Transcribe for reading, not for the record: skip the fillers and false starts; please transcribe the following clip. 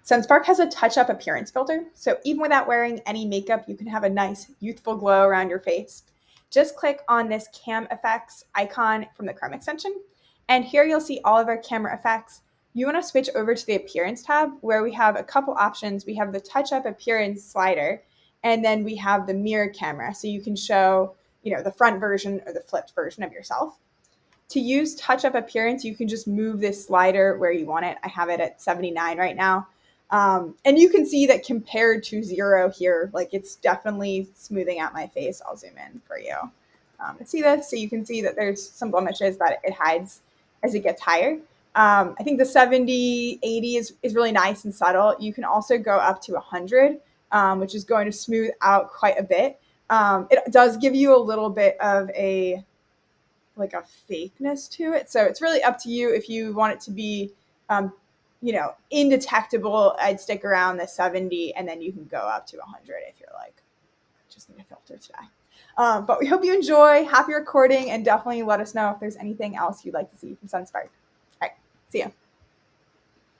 Sendspark has a touch-up appearance filter, so even without wearing any makeup, you can have a nice youthful glow around your face. Just click on this cam effects icon from the Chrome extension, and here you'll see all of our camera effects. You want to switch over to the appearance tab where we have a couple options. We have the touch-up appearance slider, and then we have the mirror camera, so you can show, the front version or the flipped version of yourself. To use touch-up appearance, you can just move this slider where you want it. I have it at 79 right now. And you can see that compared to 0 here, like it's definitely smoothing out my face. I'll zoom in for you to see this. So you can see that there's some blemishes that it hides as it gets higher. I think the 70, 80 is really nice and subtle. You can also go up to 100, which is going to smooth out quite a bit. It does give you a little bit of a fakeness to it. So it's really up to you if you want it to be, indetectable. I'd stick around the 70 and then you can go up to 100 if you're like, I just need a filter today. But we hope you enjoy. Happy recording, and definitely let us know if there's anything else you'd like to see from Sendspark. All right, see ya.